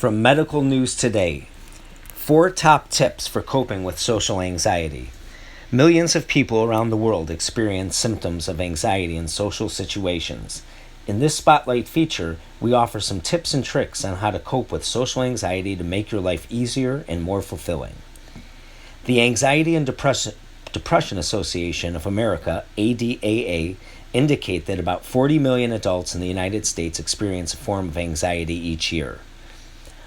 From Medical News Today, 4 top tips for coping with social anxiety. Millions of people around the world experience symptoms of anxiety in social situations. In this Spotlight feature, we offer some tips and tricks on how to cope with social anxiety to make your life easier and more fulfilling. The Anxiety and Depression Association of America, ADAA, indicate that about 40 million adults in the United States experience a form of anxiety each year.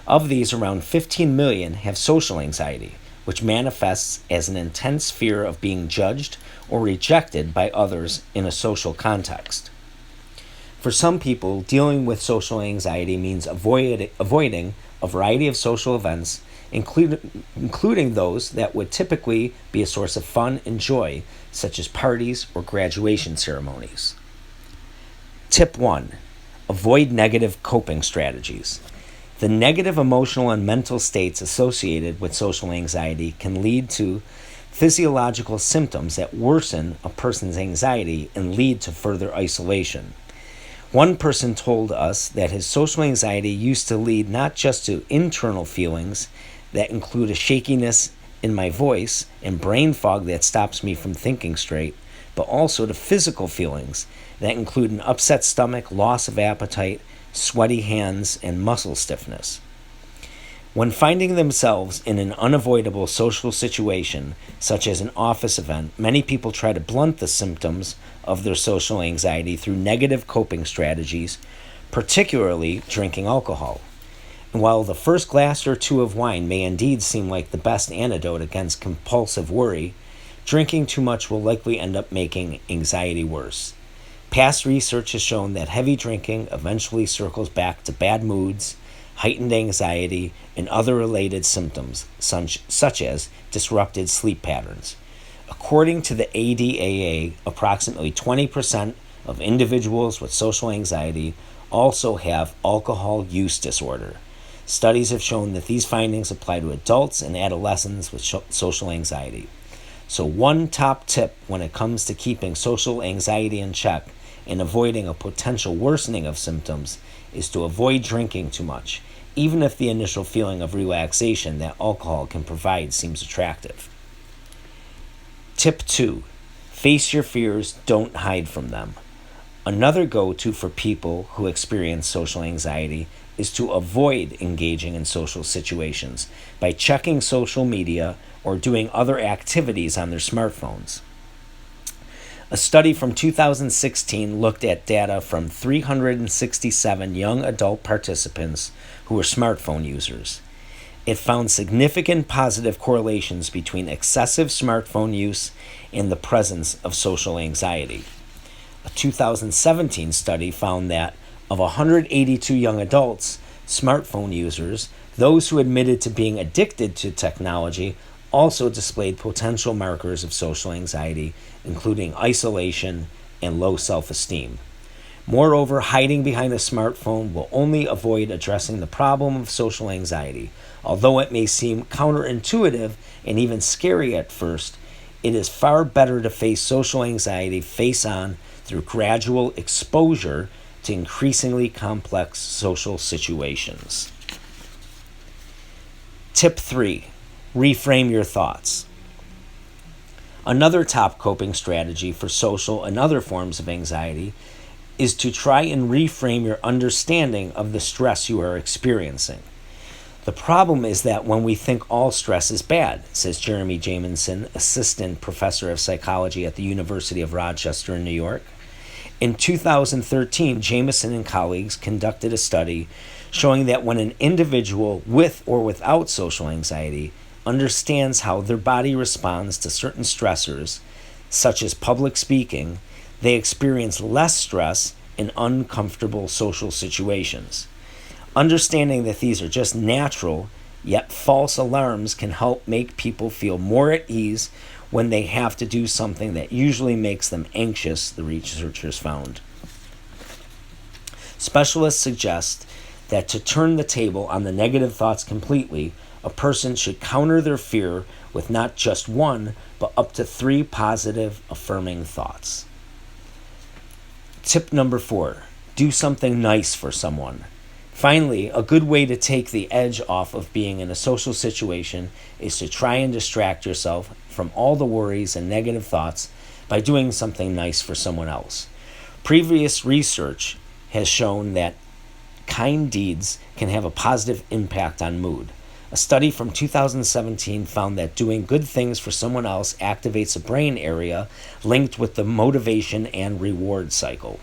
Of these, around 15 million have social anxiety, which manifests as an intense fear of being judged or rejected by others in a social context. For some people, dealing with social anxiety means avoiding a variety of social events, including those that would typically be a source of fun and joy, such as parties or graduation ceremonies. Tip 1. Avoid negative coping strategies. The negative emotional and mental states associated with social anxiety can lead to physiological symptoms that worsen a person's anxiety and lead to further isolation. One person told us that his social anxiety used to lead not just to internal feelings that include a shakiness in my voice and brain fog that stops me from thinking straight, but also to physical feelings that include an upset stomach, loss of appetite, sweaty hands, and muscle stiffness. When finding themselves in an unavoidable social situation, such as an office event, many people try to blunt the symptoms of their social anxiety through negative coping strategies, particularly drinking alcohol. And while the first glass or two of wine may indeed seem like the best antidote against compulsive worry, drinking too much will likely end up making anxiety worse. Past research has shown that heavy drinking eventually circles back to bad moods, heightened anxiety, and other related symptoms, such as disrupted sleep patterns. According to the ADAA, approximately 20% of individuals with social anxiety also have alcohol use disorder. Studies have shown that these findings apply to adults and adolescents with social anxiety. So one top tip when it comes to keeping social anxiety in check and avoiding a potential worsening of symptoms is to avoid drinking too much, even if the initial feeling of relaxation that alcohol can provide seems attractive. Tip 2. Face your fears, don't hide from them. Another go-to for people who experience social anxiety is to avoid engaging in social situations by checking social media or doing other activities on their smartphones. A study from 2016 looked at data from 367 young adult participants who were smartphone users. It found significant positive correlations between excessive smartphone use and the presence of social anxiety. A 2017 study found that of 182 young adults, smartphone users, those who admitted to being addicted to technology also displayed potential markers of social anxiety, including isolation and low self-esteem. Moreover, hiding behind a smartphone will only avoid addressing the problem of social anxiety. Although it may seem counterintuitive and even scary at first, it is far better to face social anxiety face-on through gradual exposure to increasingly complex social situations. Tip 3. Reframe your thoughts. Another top coping strategy for social and other forms of anxiety is to try and reframe your understanding of the stress you are experiencing. The problem is that when we think all stress is bad, says Jeremy Jamison, assistant professor of psychology at the University of Rochester in New York. In 2013, Jamison and colleagues conducted a study showing that when an individual with or without social anxiety understands how their body responds to certain stressors, such as public speaking, they experience less stress in uncomfortable social situations. Understanding that these are just natural, yet false alarms can help make people feel more at ease when they have to do something that usually makes them anxious, the researchers found. Specialists suggest that to turn the table on the negative thoughts completely, a person should counter their fear with not just one, but up to 3 positive, affirming thoughts. Tip number 4. Do something nice for someone. Finally, a good way to take the edge off of being in a social situation is to try and distract yourself from all the worries and negative thoughts by doing something nice for someone else. Previous research has shown that kind deeds can have a positive impact on mood. A study from 2017 found that doing good things for someone else activates a brain area linked with the motivation and reward cycle.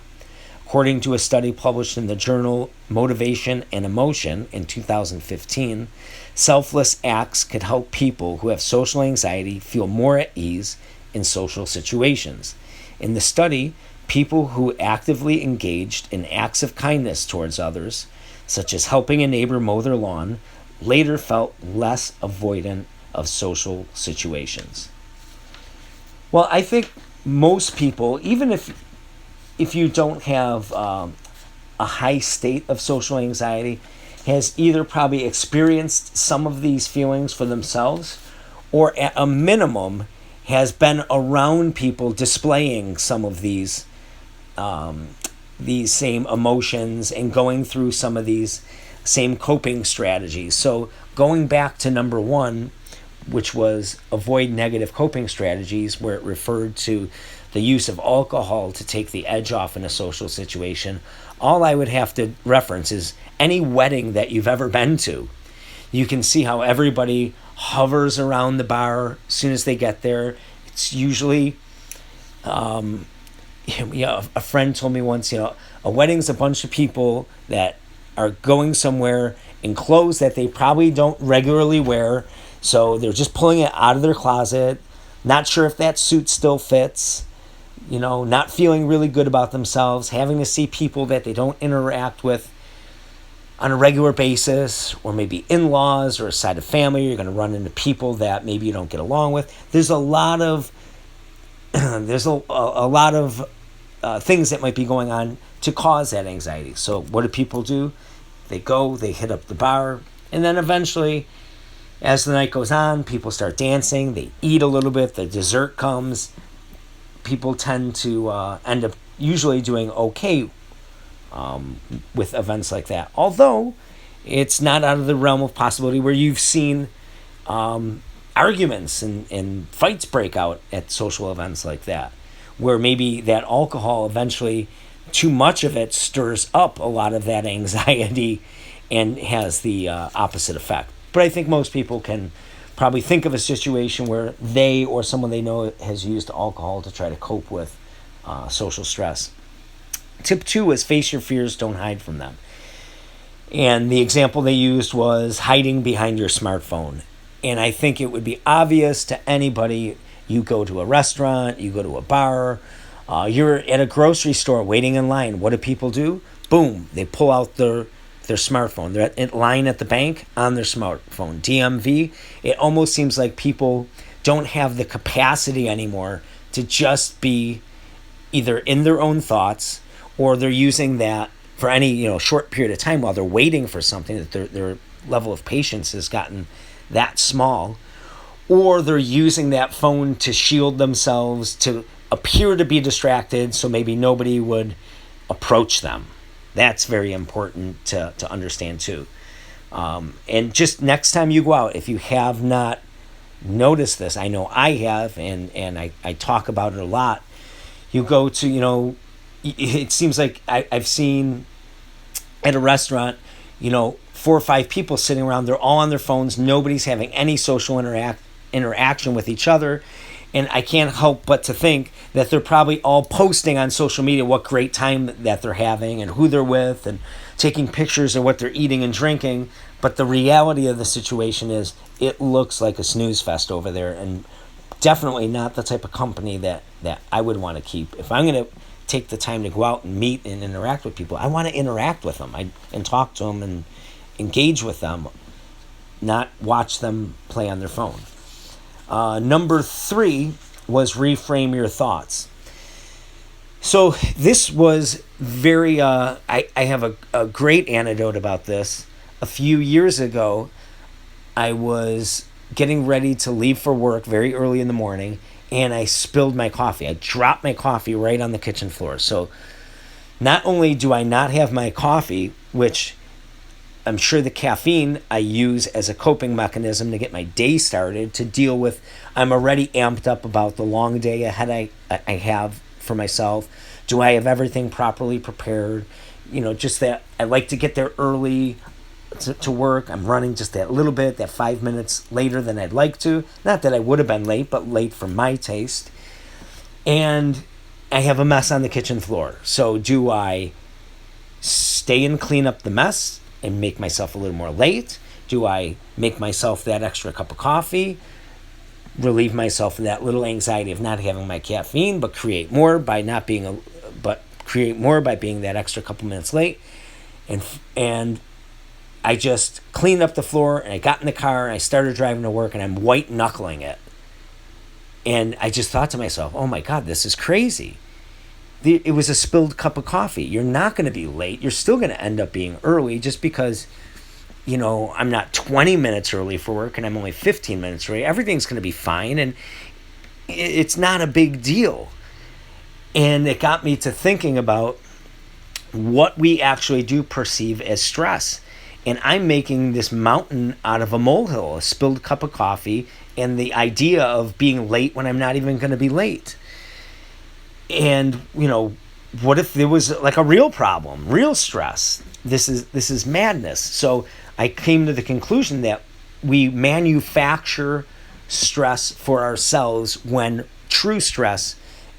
According to a study published in the journal Motivation and Emotion in 2015, selfless acts could help people who have social anxiety feel more at ease in social situations. In the study, people who actively engaged in acts of kindness towards others, such as helping a neighbor mow their lawn, later felt less avoidant of social situations. Well, I think most people, even if you don't have a high state of social anxiety, has either probably experienced some of these feelings for themselves, or at a minimum has been around people displaying some of these same emotions and going through some of these same coping strategies. So going back to number one, which was avoid negative coping strategies, where it referred to the use of alcohol to take the edge off in a social situation, all I would have to reference is any wedding that you've ever been to. You can see how everybody hovers around the bar as soon as they get there. It's usually, a friend told me once, a wedding's a bunch of people that are going somewhere in clothes that they probably don't regularly wear. So they're just pulling it out of their closet, not sure if that suit still fits, not feeling really good about themselves, having to see people that they don't interact with on a regular basis, or maybe in-laws or a side of family. You're going to run into people that maybe you don't get along with. There's a lot of things that might be going on to cause that anxiety. So what do people do? They go, they hit up the bar, and then eventually, as the night goes on, people start dancing, they eat a little bit, the dessert comes. People tend to end up usually doing okay with events like that. Although, it's not out of the realm of possibility where you've seen arguments and fights break out at social events like that, where maybe that alcohol eventually, too much of it stirs up a lot of that anxiety and has the opposite effect. But I think most people can probably think of a situation where they or someone they know has used alcohol to try to cope with social stress. Tip 2 is face your fears, don't hide from them. And the example they used was hiding behind your smartphone. And I think it would be obvious to anybody. You go to a restaurant, you go to a bar, you're at a grocery store waiting in line. What do people do? Boom, they pull out their smartphone. They're in line at the bank on their smartphone. DMV, it almost seems like people don't have the capacity anymore to just be either in their own thoughts, or they're using that for any short period of time while they're waiting for something, that their level of patience has gotten that small, or they're using that phone to shield themselves, to appear to be distracted so maybe nobody would approach them. That's very important to understand too. And just next time you go out, if you have not noticed this, I know I have, and I talk about it a lot. You go to, it seems like I've seen at a restaurant, 4 or 5 people sitting around. They're all on their phones. Nobody's having any social interaction with each other. And I can't help but to think that they're probably all posting on social media what great time that they're having and who they're with, and taking pictures of what they're eating and drinking. But the reality of the situation is it looks like a snooze fest over there, and definitely not the type of company that I would want to keep. If I'm going to take the time to go out and meet and interact with people, I want to interact with them and talk to them and engage with them, not watch them play on their phone. Number 3 was reframe your thoughts. So this was very, I have a great anecdote about this. A few years ago, I was getting ready to leave for work very early in the morning, and I spilled my coffee. I dropped my coffee right on the kitchen floor. So not only do I not have my coffee, which I'm sure the caffeine I use as a coping mechanism to get my day started, to deal with, I'm already amped up about the long day ahead I have for myself. Do I have everything properly prepared? Just that I like to get there early to work. I'm running just that little bit, that 5 minutes later than I'd like to. Not that I would have been late, but late for my taste. And I have a mess on the kitchen floor. So do I stay and clean up the mess and make myself a little more late? Do I make myself that extra cup of coffee, relieve myself of that little anxiety of not having my caffeine, but create more by being that extra couple minutes late? And I just cleaned up the floor, and I got in the car, and I started driving to work, and I'm white knuckling it. And I just thought to myself, oh my God, this is crazy. It was a spilled cup of coffee. You're not going to be late. You're still going to end up being early, just because, I'm not 20 minutes early for work and I'm only 15 minutes early. Everything's going to be fine, and it's not a big deal. And it got me to thinking about what we actually do perceive as stress. And I'm making this mountain out of a molehill, a spilled cup of coffee, and the idea of being late when I'm not even going to be late. And, what if there was like a real problem, real stress? This is madness. So I came to the conclusion that we manufacture stress for ourselves when true stress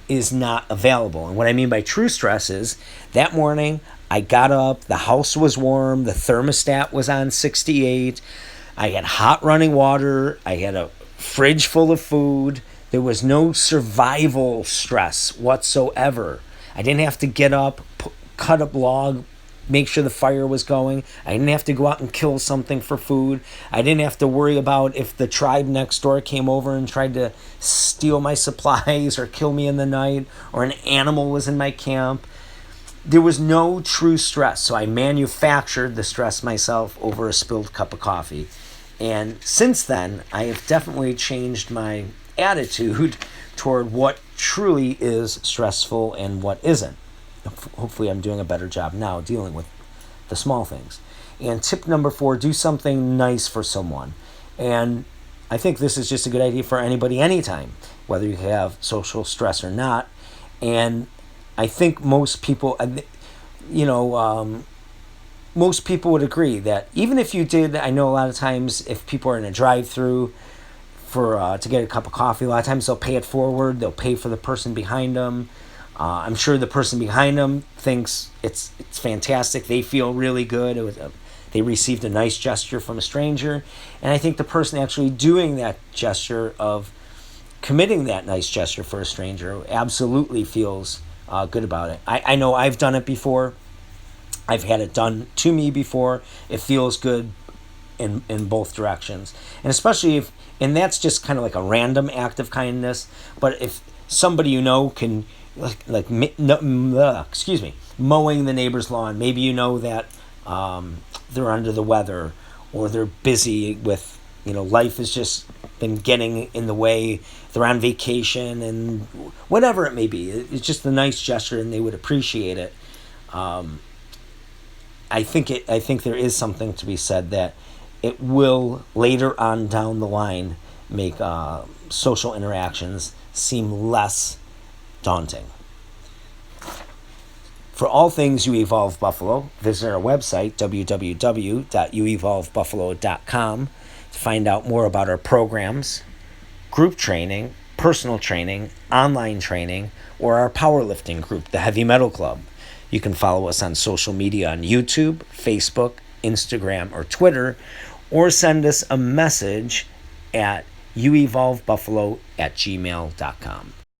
is not available. And what I mean by true stress is, that morning I got up, the house was warm, the thermostat was on 68, I had hot running water, I had a fridge full of food. There was no survival stress whatsoever. I didn't have to get up, cut up log, make sure the fire was going. I didn't have to go out and kill something for food. I didn't have to worry about if the tribe next door came over and tried to steal my supplies or kill me in the night, or an animal was in my camp. There was no true stress. So I manufactured the stress myself over a spilled cup of coffee. And since then, I have definitely changed my attitude toward what truly is stressful and what isn't. Hopefully I'm doing a better job now dealing with the small things. And tip number 4, do something nice for someone. And I think this is just a good idea for anybody anytime, whether you have social stress or not. And I think most people, most people would agree that even if you did, I know a lot of times if people are in a drive-through to get a cup of coffee, a lot of times they'll pay it forward. They'll pay for the person behind them. I'm sure the person behind them thinks it's fantastic. They feel really good. They received a nice gesture from a stranger. And I think the person actually doing that gesture of committing that nice gesture for a stranger absolutely feels good about it. I know I've done it before. I've had it done to me before. It feels good in both directions. And especially and that's just kind of like a random act of kindness. But if somebody can, mowing the neighbor's lawn, maybe that they're under the weather, or they're busy with, life has just been getting in the way, they're on vacation, and whatever it may be. It's just a nice gesture and they would appreciate it. I think there is something to be said that it will later on down the line make social interactions seem less daunting. For all things You Evolve Buffalo, visit our website, www.youevolvebuffalo.com, to find out more about our programs, group training, personal training, online training, or our powerlifting group, the Heavy Metal Club. You can follow us on social media on YouTube, Facebook, Instagram, or Twitter, or send us a message at youevolvebuffalo@gmail.com.